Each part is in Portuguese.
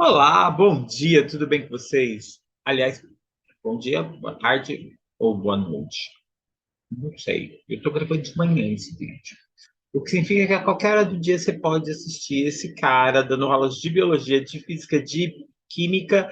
Olá, bom dia, tudo bem com vocês? Aliás, bom dia, boa tarde ou boa noite. Não sei, eu estou gravando de manhã esse vídeo. O que significa que a qualquer hora do dia você pode assistir esse cara dando aulas de biologia, de física, de química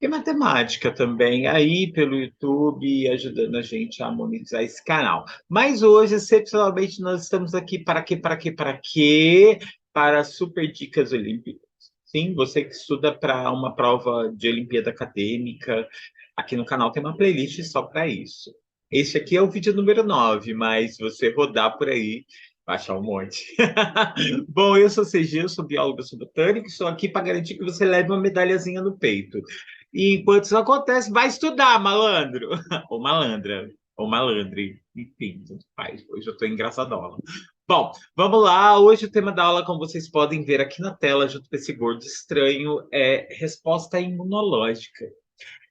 e matemática também, aí pelo YouTube, ajudando a gente a monetizar esse canal. Mas hoje, excepcionalmente, nós estamos aqui para quê, para quê, para quê? Para Super Dicas Olímpicas. Sim, você que estuda para uma prova de Olimpíada Acadêmica, aqui no canal tem uma playlist só para isso. Esse aqui é o vídeo número 9, mas se você rodar por aí, vai achar um monte. Bom, eu sou CG, eu sou biólogo, eu sou botânico, estou aqui para garantir que você leve uma medalhazinha no peito. E enquanto isso acontece, vai estudar, malandro! Ou malandra, ou malandre. Enfim, tanto faz. Hoje eu estou engraçadola. Bom, vamos lá. Hoje o tema da aula, como vocês podem ver aqui na tela, junto com esse gordo estranho, é resposta imunológica.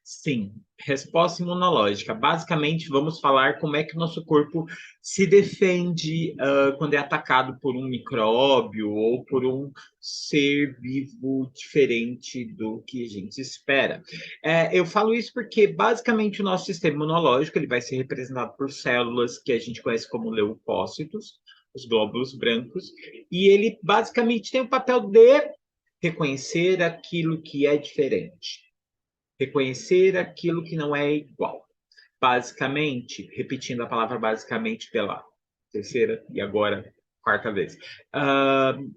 Sim, resposta imunológica. Basicamente, vamos falar como é que o nosso corpo se defende quando é atacado por um micróbio ou por um ser vivo diferente do que a gente espera. Eu falo isso porque, basicamente, o nosso sistema imunológico ele vai ser representado por células que a gente conhece como leucócitos, os glóbulos brancos, e ele basicamente tem o papel de reconhecer aquilo que é diferente, reconhecer aquilo que não é igual. Basicamente, repetindo a palavra basicamente pela terceira e agora quarta vez. Uh,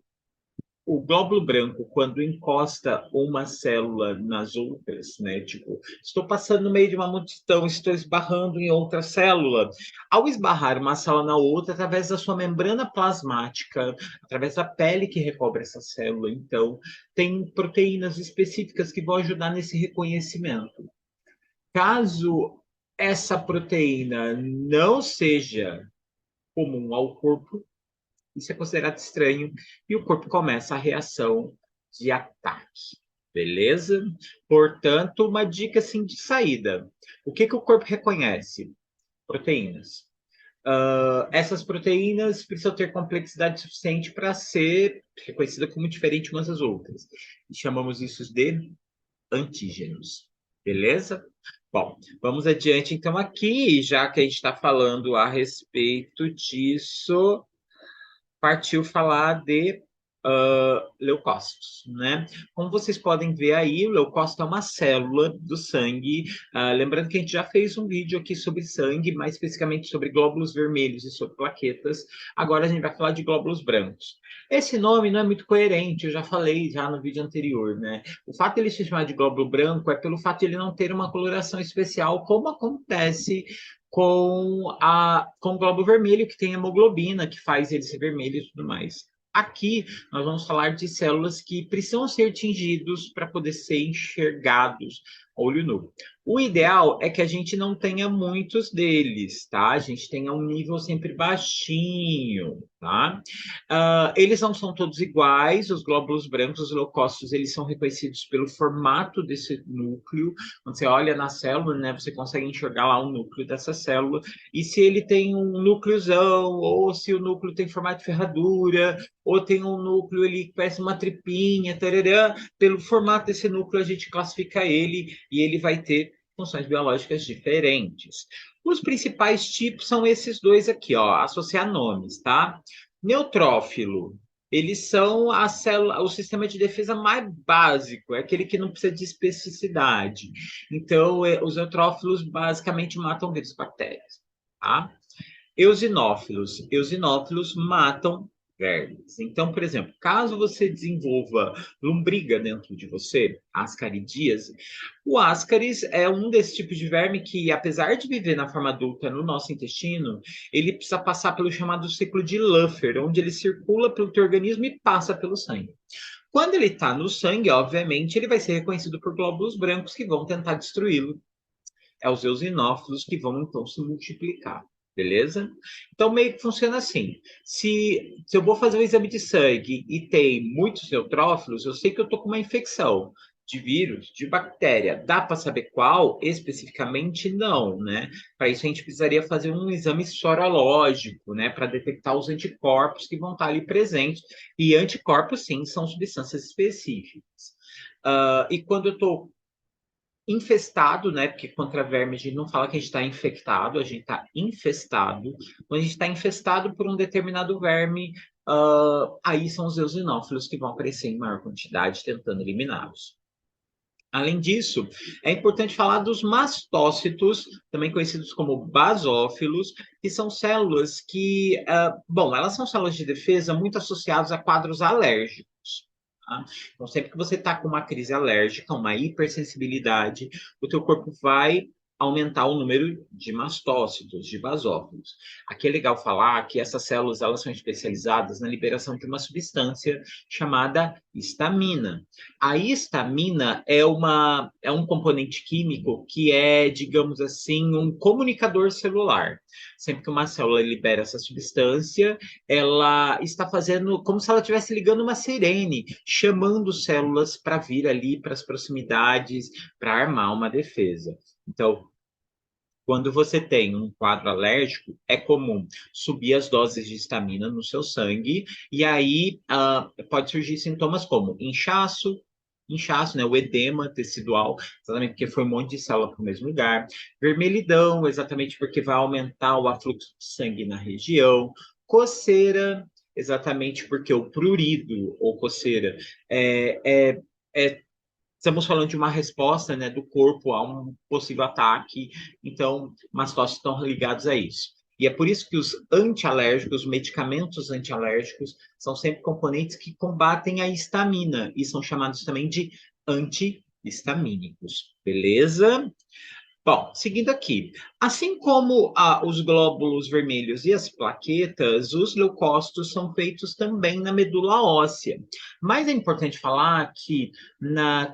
o glóbulo branco, quando encosta uma célula nas outras, né? Tipo, estou passando no meio de uma multidão, estou esbarrando em outra célula. Ao esbarrar uma célula na outra, através da sua membrana plasmática, através da pele que recobre essa célula, então, tem proteínas específicas que vão ajudar nesse reconhecimento. Caso essa proteína não seja comum ao corpo, isso é considerado estranho e o corpo começa a reação de ataque. Beleza? Portanto, uma dica assim de saída. O que que o corpo reconhece? Proteínas. Essas proteínas precisam ter complexidade suficiente para ser reconhecida como diferente umas das outras. E chamamos isso de antígenos. Beleza? Bom, vamos adiante então aqui, já que a gente está falando a respeito disso, partiu falar de leucócitos, né? Como vocês podem ver aí, o leucócito é uma célula do sangue. Lembrando que a gente já fez um vídeo aqui sobre sangue, mais especificamente sobre glóbulos vermelhos e sobre plaquetas. Agora a gente vai falar de glóbulos brancos. Esse nome não é muito coerente, eu já falei já no vídeo anterior, né? O fato de ele se chamar de glóbulo branco é pelo fato de ele não ter uma coloração especial, como acontece com o glóbulo vermelho, que tem hemoglobina, que faz ele ser vermelho e tudo mais. Aqui nós vamos falar de células que precisam ser tingidos para poder ser enxergados a olho nu. O ideal é que a gente não tenha muitos deles, tá? A gente tenha um nível sempre baixinho, tá? Eles não são todos iguais, os glóbulos brancos, os leucócitos, eles são reconhecidos pelo formato desse núcleo. Quando você olha na célula, né, você consegue enxergar lá o núcleo dessa célula. E se ele tem um núcleozão, ou se o núcleo tem formato de ferradura, ou tem um núcleo ali que parece uma tripinha, tarará, pelo formato desse núcleo a gente classifica ele e ele vai ter funções biológicas diferentes. Os principais tipos são esses dois aqui, ó, associar nomes, tá? Neutrófilo, eles são a célula, o sistema de defesa mais básico, é aquele que não precisa de especificidade. Então, os neutrófilos basicamente matam vírus e bactérias, tá? Eosinófilos matam vermes. Então, por exemplo, caso você desenvolva lombriga dentro de você, ascaridíase, o ascaris é um desses tipos de verme que, apesar de viver na forma adulta no nosso intestino, ele precisa passar pelo chamado ciclo de Luffer, onde ele circula pelo teu organismo e passa pelo sangue. Quando ele está no sangue, obviamente, ele vai ser reconhecido por glóbulos brancos que vão tentar destruí-lo. É os eosinófilos que vão então se multiplicar. Beleza? Então, meio que funciona assim. Se eu vou fazer um exame de sangue e tem muitos neutrófilos, eu sei que eu estou com uma infecção de vírus, de bactéria. Dá para saber qual? Especificamente, não, né? Para isso, a gente precisaria fazer um exame sorológico, né? Para detectar os anticorpos que vão estar ali presentes. E anticorpos, sim, são substâncias específicas. E quando eu estou infestado, né? Porque contra verme a gente não fala que a gente está infectado, a gente está infestado. Quando a gente está infestado por um determinado verme, aí são os eosinófilos que vão aparecer em maior quantidade, tentando eliminá-los. Além disso, é importante falar dos mastócitos, também conhecidos como basófilos, que são células que, bom, elas são células de defesa muito associadas a quadros alérgicos. Tá? Então, sempre que você está com uma crise alérgica, uma hipersensibilidade, o teu corpo vai aumentar o número de mastócitos, de basófilos. Aqui é legal falar que essas células elas são especializadas na liberação de uma substância chamada histamina. A histamina é um componente químico que é, digamos assim, um comunicador celular. Sempre que uma célula libera essa substância, ela está fazendo como se ela estivesse ligando uma sirene, chamando células para vir ali para as proximidades, para armar uma defesa. Então, quando você tem um quadro alérgico, é comum subir as doses de histamina no seu sangue, e aí pode surgir sintomas como inchaço, né, o edema tecidual, exatamente porque foi um monte de célula para o mesmo lugar, vermelhidão, exatamente porque vai aumentar o afluxo de sangue na região, coceira, exatamente porque o prurido ou coceira é estamos falando de uma resposta, né, do corpo a um possível ataque, então mastócitos estão ligados a isso. E é por isso que os antialérgicos, os medicamentos antialérgicos, são sempre componentes que combatem a histamina e são chamados também de antihistamínicos. Beleza? Bom, seguindo aqui, assim como os glóbulos vermelhos e as plaquetas, os leucócitos são feitos também na medula óssea. Mas é importante falar que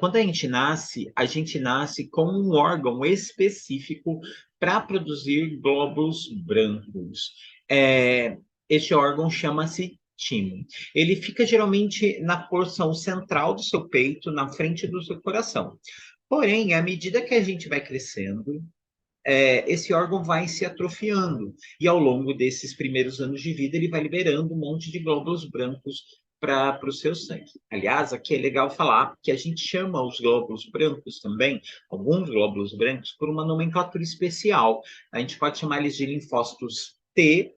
quando a gente nasce com um órgão específico para produzir glóbulos brancos. Este órgão chama-se timo. Ele fica geralmente na porção central do seu peito, na frente do seu coração. Porém, à medida que a gente vai crescendo, esse órgão vai se atrofiando. E ao longo desses primeiros anos de vida, ele vai liberando um monte de glóbulos brancos para o seu sangue. Aliás, aqui é legal falar que a gente chama os glóbulos brancos também, alguns glóbulos brancos, por uma nomenclatura especial. A gente pode chamar eles de linfócitos T,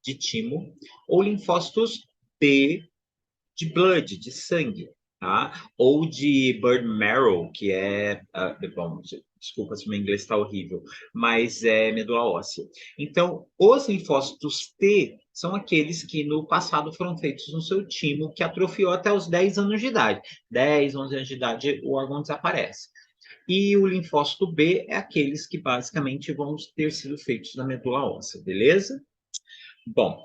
de timo, ou linfócitos B, de blood, de sangue, tá? Ou de bone marrow, que é, bom, desculpa se meu inglês está horrível, mas é medula óssea. Então, os linfócitos T são aqueles que no passado foram feitos no seu timo, que atrofiou até os 10 anos de idade. 10, 11 anos de idade, o órgão desaparece. E o linfócito B é aqueles que basicamente vão ter sido feitos na medula óssea, beleza? Bom,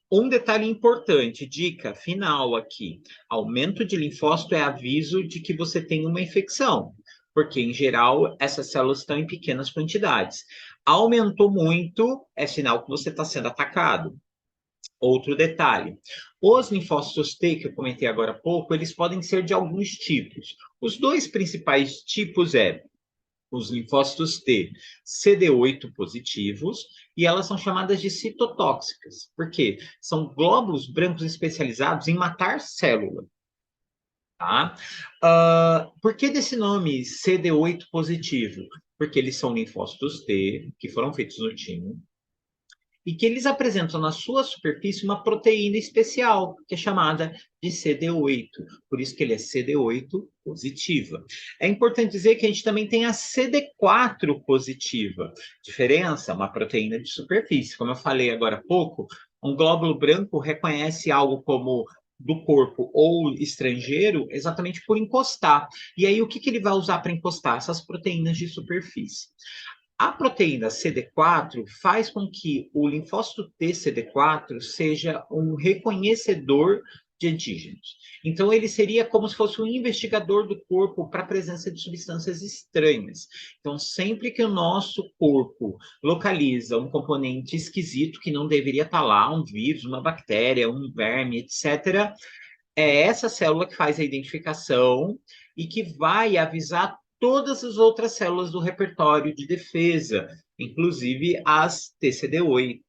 um detalhe importante, dica final aqui: aumento de linfócito é aviso de que você tem uma infecção, porque em geral essas células estão em pequenas quantidades. Aumentou muito, é sinal que você está sendo atacado. Outro detalhe: os linfócitos T, que eu comentei agora há pouco, eles podem ser de alguns tipos. Os dois principais tipos os linfócitos T CD8 positivos, e elas são chamadas de citotóxicas. Por quê? São glóbulos brancos especializados em matar célula. Tá? Por que desse nome CD8 positivo? Porque eles são linfócitos T, que foram feitos no timo, e que eles apresentam na sua superfície uma proteína especial, que é chamada de CD8. Por isso que ele é CD8 positiva. É importante dizer que a gente também tem a CD4 positiva. Diferença, uma proteína de superfície. Como eu falei agora há pouco, um glóbulo branco reconhece algo como do corpo ou estrangeiro exatamente por encostar. E aí, o que ele vai usar para encostar? Essas proteínas de superfície. A proteína CD4 faz com que o linfócito T CD4 seja um reconhecedor de antígenos. Então, ele seria como se fosse um investigador do corpo para a presença de substâncias estranhas. Então, sempre que o nosso corpo localiza um componente esquisito que não deveria estar lá, um vírus, uma bactéria, um verme, etc., é essa célula que faz a identificação e que vai avisar todas as outras células do repertório de defesa, inclusive as TCD8.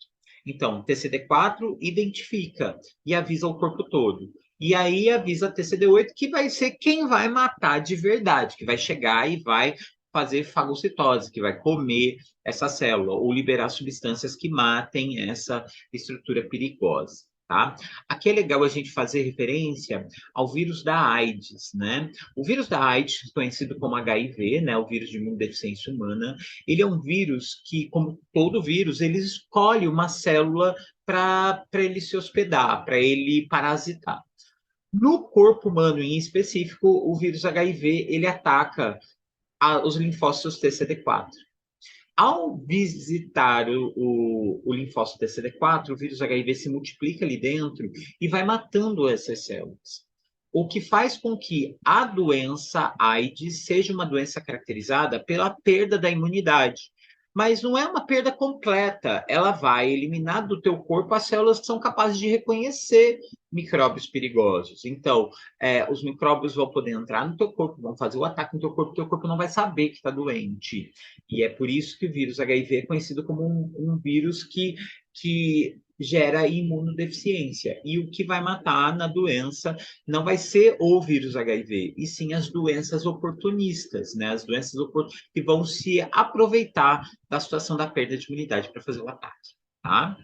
Então, TCD4 identifica e avisa o corpo todo. E aí avisa a TCD8 que vai ser quem vai matar de verdade, que vai chegar e vai fazer fagocitose, que vai comer essa célula, ou liberar substâncias que matem essa estrutura perigosa. Tá? Aqui é legal a gente fazer referência ao vírus da AIDS, né? O vírus da AIDS, conhecido como HIV, né? O vírus de imunodeficiência humana, ele é um vírus que, como todo vírus, ele escolhe uma célula para ele se hospedar, para ele parasitar. No corpo humano, em específico, o vírus HIV, ele ataca os linfócitos TCD4. Ao visitar o linfócito TCD4, o vírus HIV se multiplica ali dentro e vai matando essas células. O que faz com que a doença AIDS seja uma doença caracterizada pela perda da imunidade. Mas não é uma perda completa, ela vai eliminar do teu corpo as células que são capazes de reconhecer micróbios perigosos. Então, os micróbios vão poder entrar no teu corpo, vão fazer o ataque no teu corpo não vai saber que está doente. E é por isso que o vírus HIV é conhecido como um vírus que gera imunodeficiência. E o que vai matar na doença não vai ser o vírus HIV, e sim as doenças oportunistas, né? As doenças que vão se aproveitar da situação da perda de imunidade para fazer o ataque. Tá?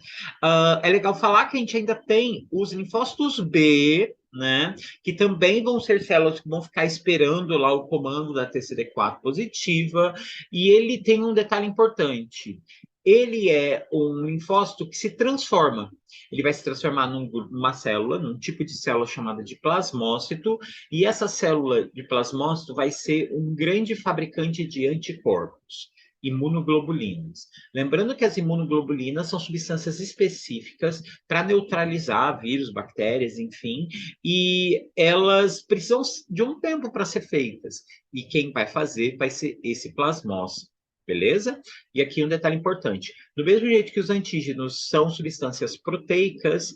É legal falar que a gente ainda tem os linfócitos B, né? Que também vão ser células que vão ficar esperando lá o comando da TCD4 positiva, e ele tem um detalhe importante. Ele é um linfócito que se transforma. Ele vai se transformar numa célula, num tipo de célula chamada de plasmócito, e essa célula de plasmócito vai ser um grande fabricante de anticorpos, imunoglobulinas. Lembrando que as imunoglobulinas são substâncias específicas para neutralizar vírus, bactérias, enfim, e elas precisam de um tempo para ser feitas. E quem vai fazer vai ser esse plasmócito. Beleza? E aqui um detalhe importante. Do mesmo jeito que os antígenos são substâncias proteicas,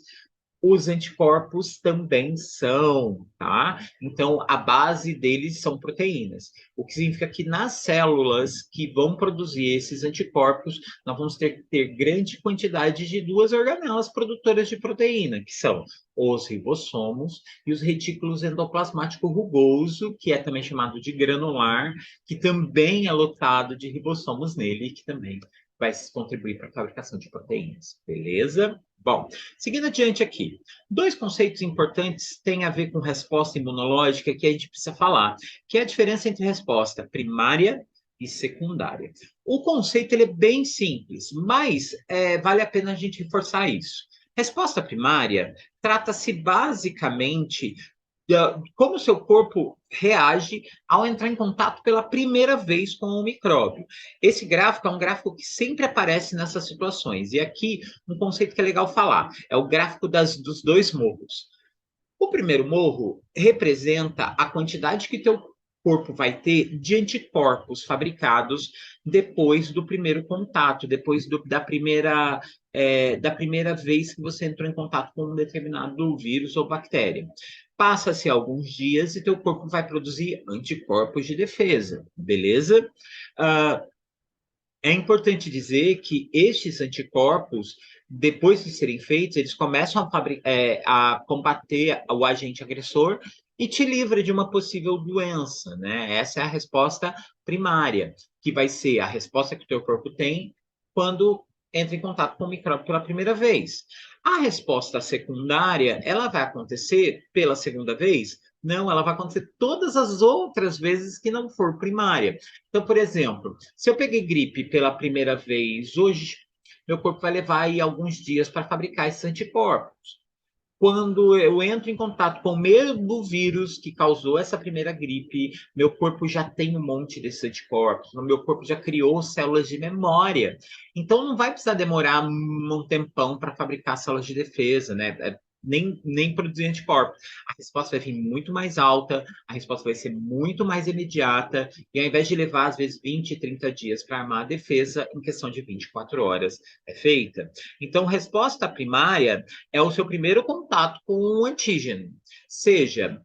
os anticorpos também são, tá? Então, a base deles são proteínas. O que significa que nas células que vão produzir esses anticorpos, nós vamos ter grande quantidade de duas organelas produtoras de proteína, que são os ribossomos e os retículos endoplasmático rugoso, que é também chamado de granular, que também é lotado de ribossomos nele, e que também vai contribuir para a fabricação de proteínas. Beleza? Bom, seguindo adiante aqui, dois conceitos importantes têm a ver com resposta imunológica que a gente precisa falar, que é a diferença entre resposta primária e secundária. O conceito ele é bem simples, mas vale a pena a gente reforçar isso. Resposta primária trata-se basicamente como o seu corpo reage ao entrar em contato pela primeira vez com o micróbio. Esse gráfico é um gráfico que sempre aparece nessas situações. E aqui, um conceito que é legal falar, é o gráfico dos dois morros. O primeiro morro representa a quantidade que teu corpo vai ter de anticorpos fabricados depois do primeiro contato, depois da primeira vez que você entrou em contato com um determinado vírus ou bactéria. Passa-se alguns dias e teu corpo vai produzir anticorpos de defesa, beleza? Uh, É importante dizer que estes anticorpos, depois de serem feitos, eles começam a combater o agente agressor e te livra de uma possível doença, né? Essa é a resposta primária, que vai ser a resposta que o teu corpo tem quando entra em contato com o micróbio pela primeira vez. A resposta secundária, ela vai acontecer pela segunda vez? Não, ela vai acontecer todas as outras vezes que não for primária. Então, por exemplo, se eu peguei gripe pela primeira vez hoje, meu corpo vai levar aí alguns dias para fabricar esses anticorpos. Quando eu entro em contato com o mesmo vírus que causou essa primeira gripe, meu corpo já tem um monte desses anticorpos, o meu corpo já criou células de memória. Então não vai precisar demorar um tempão para fabricar células de defesa, né? Nem produzir anticorpos. A resposta vai vir muito mais alta, a resposta vai ser muito mais imediata, e ao invés de levar, às vezes, 20, 30 dias para armar a defesa, em questão de 24 horas é feita. Então, resposta primária é o seu primeiro contato com o antígeno, seja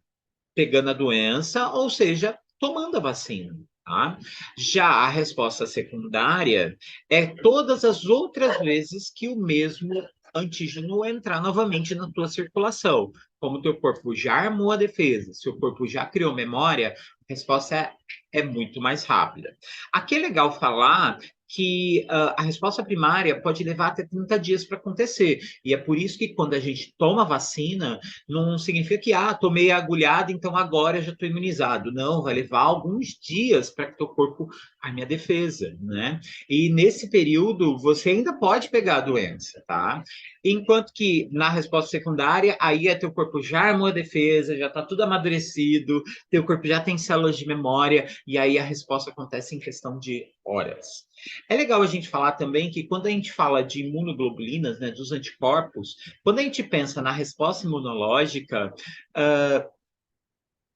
pegando a doença ou seja tomando a vacina. Tá? Já a resposta secundária é todas as outras vezes que o mesmo antígeno entrar novamente na tua circulação, como o teu corpo já armou a defesa, se o corpo já criou memória, a resposta é muito mais rápida. Aqui é legal falar que a resposta primária pode levar até 30 dias para acontecer. E é por isso que quando a gente toma vacina, não significa que, tomei a agulhada, então agora já estou imunizado. Não, vai levar alguns dias para que teu corpo arme a defesa, né? E nesse período, você ainda pode pegar a doença, tá? Enquanto que na resposta secundária, aí teu corpo já armou a defesa, já está tudo amadurecido, teu corpo já tem células de memória, e aí a resposta acontece em questão de horas. É legal a gente falar também que quando a gente fala de imunoglobulinas, né, dos anticorpos, quando a gente pensa na resposta imunológica,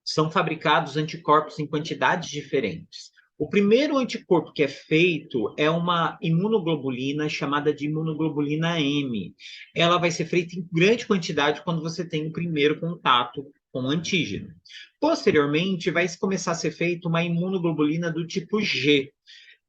são fabricados anticorpos em quantidades diferentes. O primeiro anticorpo que é feito é uma imunoglobulina chamada de imunoglobulina M. Ela vai ser feita em grande quantidade quando você tem o primeiro contato com o antígeno. Posteriormente, vai começar a ser feita uma imunoglobulina do tipo G.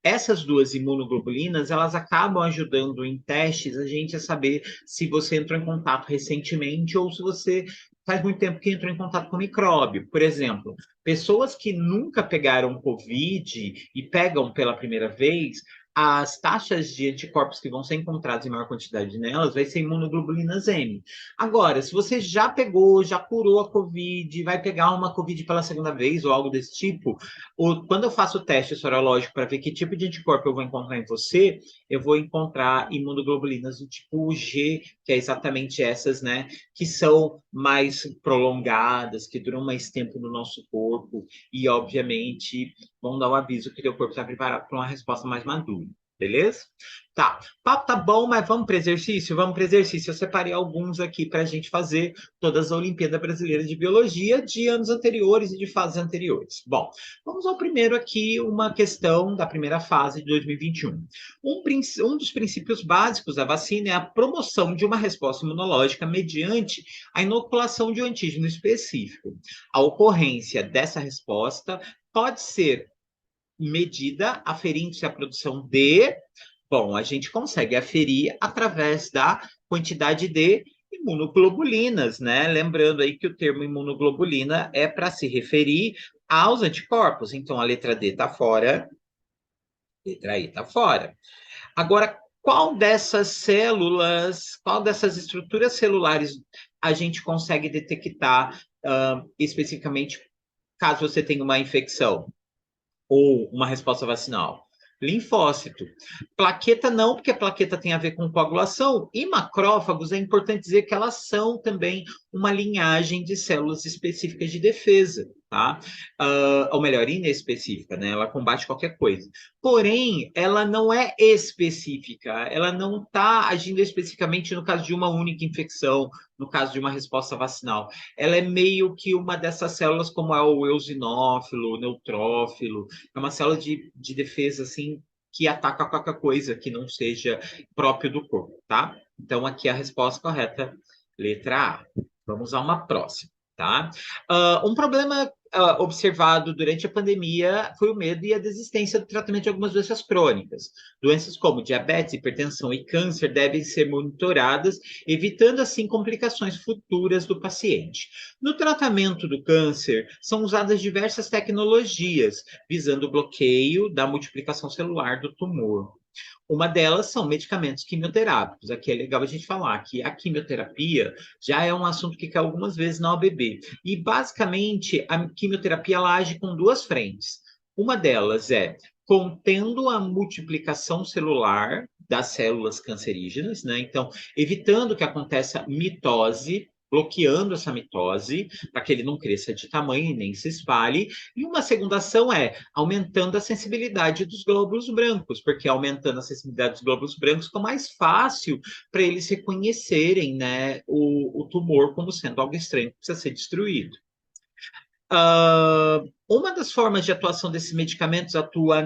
Essas duas imunoglobulinas, elas acabam ajudando em testes a gente a saber se você entrou em contato recentemente ou se você faz muito tempo que entrou em contato com micróbio. Por exemplo, pessoas que nunca pegaram Covid e pegam pela primeira vez, as taxas de anticorpos que vão ser encontradas em maior quantidade nelas vai ser imunoglobulinas M. Agora, se você já pegou, já curou a Covid, vai pegar uma Covid pela segunda vez ou algo desse tipo, quando eu faço o teste sorológico para ver que tipo de anticorpo eu vou encontrar em você, eu vou encontrar imunoglobulinas do tipo G, que é exatamente essas, né, que são mais prolongadas, que duram mais tempo no nosso corpo e, obviamente, vão dar o aviso que o teu corpo está preparado para uma resposta mais madura. Beleza? Tá, o papo tá bom, mas vamos para exercício? Vamos para exercício. Eu separei alguns aqui para a gente fazer todas as Olimpíadas Brasileiras de Biologia de anos anteriores e de fases anteriores. Bom, vamos ao primeiro aqui, uma questão da primeira fase de 2021. Um dos princípios básicos da vacina é a promoção de uma resposta imunológica mediante a inoculação de um antígeno específico. A ocorrência dessa resposta pode ser medida aferente à produção de... Bom, a gente consegue aferir através da quantidade de imunoglobulinas, né? Lembrando aí que o termo imunoglobulina é para se referir aos anticorpos. Então, a letra D está fora, letra E está fora. Agora, qual dessas células, qual dessas estruturas celulares a gente consegue detectar especificamente caso você tenha uma infecção ou uma resposta vacinal? Linfócito. Plaqueta não, porque a plaqueta tem a ver com coagulação. E macrófagos, é importante dizer que elas são também uma linhagem de células específicas de defesa, tá? Ou melhor, inespecífica, né? Ela combate qualquer coisa. Porém, ela não é específica, ela não está agindo especificamente no caso de uma única infecção, no caso de uma resposta vacinal. Ela é meio que uma dessas células, como é o eosinófilo, o neutrófilo, é uma célula de defesa, assim, que ataca qualquer coisa que não seja próprio do corpo, tá? Então, aqui a resposta correta, letra A. Vamos a uma próxima, tá? Um problema observado durante a pandemia foi o medo e a desistência do tratamento de algumas doenças crônicas. Doenças como diabetes, hipertensão e câncer devem ser monitoradas, evitando assim complicações futuras do paciente. No tratamento do câncer, são usadas diversas tecnologias, visando o bloqueio da multiplicação celular do tumor. Uma delas são medicamentos quimioterápicos. Aqui é legal a gente falar que a quimioterapia já é um assunto que cai algumas vezes na OBB. E, basicamente, a quimioterapia ela age com duas frentes. Uma delas é contendo a multiplicação celular das células cancerígenas, né? Então, evitando que aconteça mitose, bloqueando essa mitose, para que ele não cresça de tamanho e nem se espalhe. E uma segunda ação é aumentando a sensibilidade dos glóbulos brancos, porque aumentando a sensibilidade dos glóbulos brancos fica mais fácil para eles reconhecerem, né, o tumor como sendo algo estranho que precisa ser destruído. Uma das formas de atuação desses medicamentos atua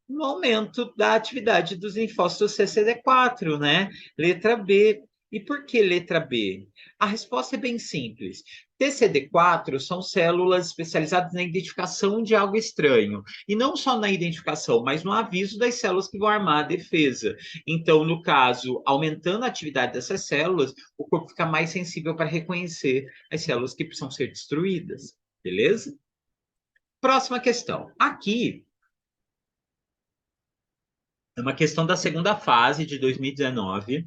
no aumento da atividade dos linfócitos CCD4, né? Letra B. E por que letra B? A resposta é bem simples. TCD4 são células especializadas na identificação de algo estranho. E não só na identificação, mas no aviso das células que vão armar a defesa. Então, no caso, aumentando a atividade dessas células, o corpo fica mais sensível para reconhecer as células que precisam ser destruídas. Beleza? Próxima questão. Aqui é uma questão da segunda fase de 2019.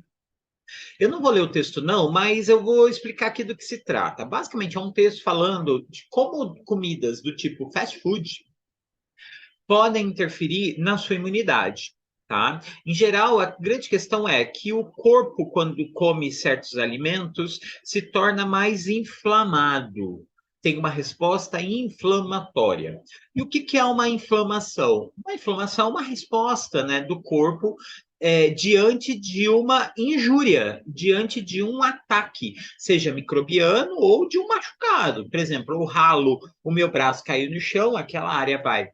Eu não vou ler o texto, não, mas eu vou explicar aqui do que se trata. Basicamente, é um texto falando de como comidas do tipo fast food podem interferir na sua imunidade, tá? Em geral, a grande questão é que o corpo, quando come certos alimentos, se torna mais inflamado. Tem uma resposta inflamatória. E o que, que é uma inflamação? Uma inflamação é uma resposta, né, do corpo diante de uma injúria, diante de um ataque, seja microbiano ou de um machucado. Por exemplo, eu ralo, o meu braço caiu no chão, aquela área vai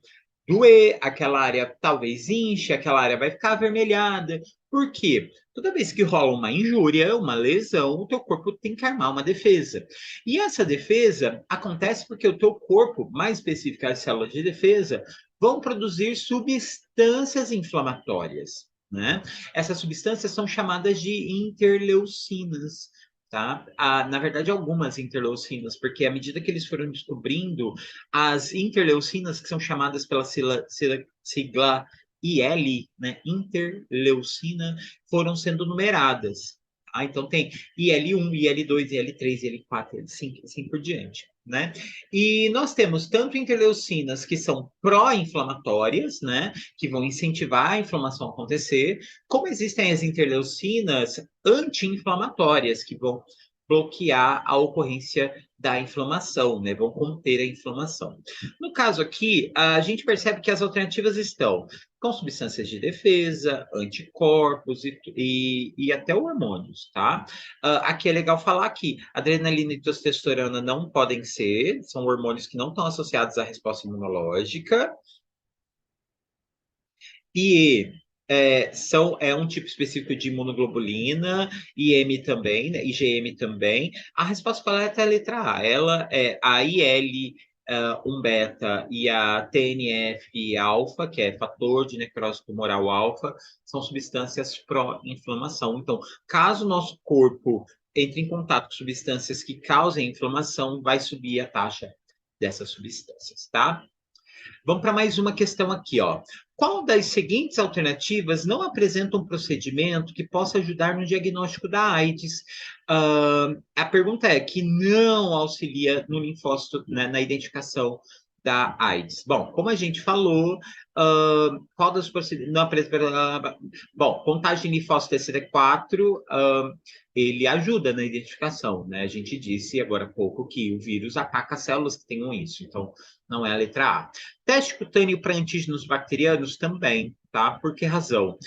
doer, aquela área talvez inche, aquela área vai ficar avermelhada. Por quê? Toda vez que rola uma injúria, uma lesão, o teu corpo tem que armar uma defesa. E essa defesa acontece porque o teu corpo, mais específico as células de defesa, vão produzir substâncias inflamatórias, né? Essas substâncias são chamadas de interleucinas, tá? Na verdade, algumas interleucinas, porque à medida que eles foram descobrindo as interleucinas, que são chamadas pela sigla IL, né, interleucina, foram sendo numeradas. Então tem IL1, IL2, IL3, IL4, IL5, assim por diante. Né? E nós temos tanto interleucinas que são pró-inflamatórias, né, que vão incentivar a inflamação a acontecer, como existem as interleucinas anti-inflamatórias, que vão bloquear a ocorrência da inflamação, né? Vão conter a inflamação. No caso aqui, a gente percebe que as alternativas estão com substâncias de defesa, anticorpos e até hormônios, tá? Aqui é legal falar que adrenalina e testosterona não podem ser, são hormônios que não estão associados à resposta imunológica. E é um tipo específico de imunoglobulina, IM também, né, IgM também. A resposta correta é a letra A. Ela é a IL, 1 beta e a TNF-alfa, que é fator de necrose tumoral alfa, são substâncias pró-inflamação. Então, caso o nosso corpo entre em contato com substâncias que causem inflamação, vai subir a taxa dessas substâncias, tá? Vamos para mais uma questão aqui, ó. Qual das seguintes alternativas não apresenta um procedimento que possa ajudar no diagnóstico da AIDS? A pergunta é que não auxilia no linfócito, né, na identificação da AIDS. Bom, como a gente falou, qual dos procedimentos não apresenta... Bom, contagem de linfócito TCD4, ele ajuda na identificação, né? A gente disse agora há pouco que o vírus ataca células que tenham isso, então não é a letra A. Teste cutâneo para antígenos bacterianos também, tá? Por que razão?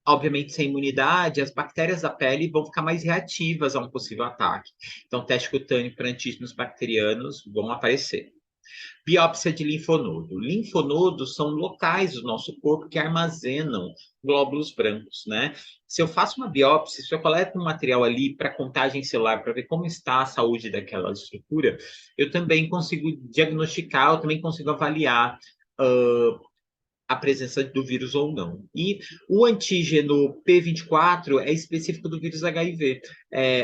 Obviamente, sem imunidade, as bactérias da pele vão ficar mais reativas a um possível ataque. Então, teste cutâneo para antígenos bacterianos vão aparecer. Biópsia de linfonodo. Linfonodos são locais do nosso corpo que armazenam glóbulos brancos, né? Se eu faço uma biópsia, se eu coleto um material ali para contagem celular, para ver como está a saúde daquela estrutura, eu também consigo diagnosticar, eu também consigo avaliar a presença do vírus ou não. E o antígeno P24 é específico do vírus HIV.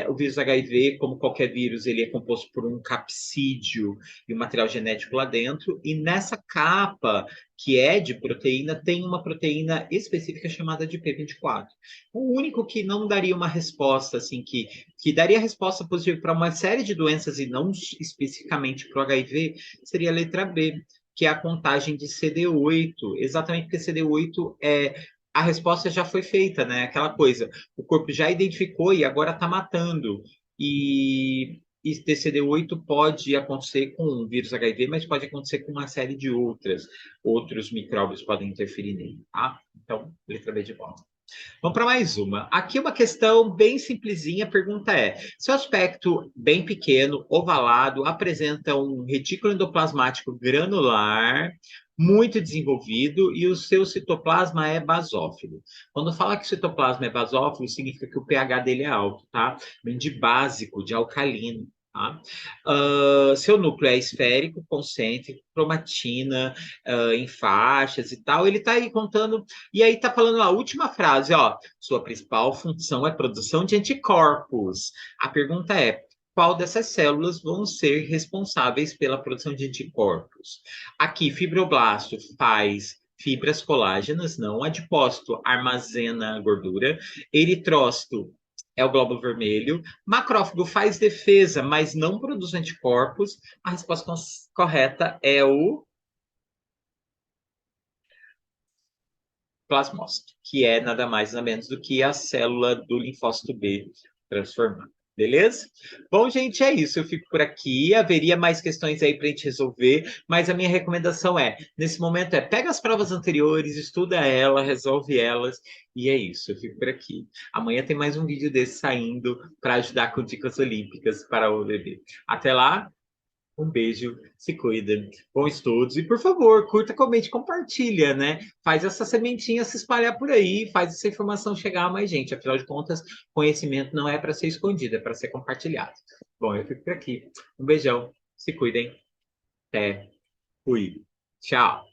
O vírus HIV, como qualquer vírus, ele é composto por um capsídeo e um material genético lá dentro, e nessa capa, que é de proteína, tem uma proteína específica chamada de P24. O único que não daria uma resposta, assim, que daria resposta positiva para uma série de doenças e não especificamente para o HIV, seria a letra B, que é a contagem de CD8, exatamente porque CD8 a resposta já foi feita, né? Aquela coisa, o corpo já identificou e agora está matando. E TCD8 pode acontecer com o vírus HIV, mas pode acontecer com uma série de outros micróbios podem interferir nele, tá? Então, letra B de volta. Vamos para mais uma. Aqui uma questão bem simplesinha. A pergunta é: seu aspecto bem pequeno, ovalado, apresenta um retículo endoplasmático granular muito desenvolvido e o seu citoplasma é basófilo. Quando fala que o citoplasma é basófilo, significa que o pH dele é alto, tá? Vem de básico, de alcalino. Tá? Seu núcleo é esférico, concêntrico, cromatina, em faixas e tal. Ele está aí contando e aí tá falando a última frase, ó. Sua principal função é produção de anticorpos. A pergunta é: qual dessas células vão ser responsáveis pela produção de anticorpos? Aqui, fibroblasto faz fibras colágenas, não. Adipócito armazena gordura. Eritrócito é o glóbulo vermelho. Macrófago faz defesa, mas não produz anticorpos. A resposta correta é o plasmócito, que é nada mais nada menos do que a célula do linfócito B transformada. Beleza? Bom, gente, é isso. Eu fico por aqui. Haveria mais questões aí para a gente resolver, mas a minha recomendação é, nesse momento, pega as provas anteriores, estuda ela, resolve elas, e é isso. Eu fico por aqui. Amanhã tem mais um vídeo desse saindo para ajudar com dicas olímpicas para o bebê. Até lá, um beijo, se cuida, bons estudos e, por favor, curta, comente, compartilha, né? Faz essa sementinha se espalhar por aí, faz essa informação chegar a mais gente. Afinal de contas, conhecimento não é para ser escondido, é para ser compartilhado. Bom, eu fico por aqui. Um beijão, se cuidem, até, fui, tchau.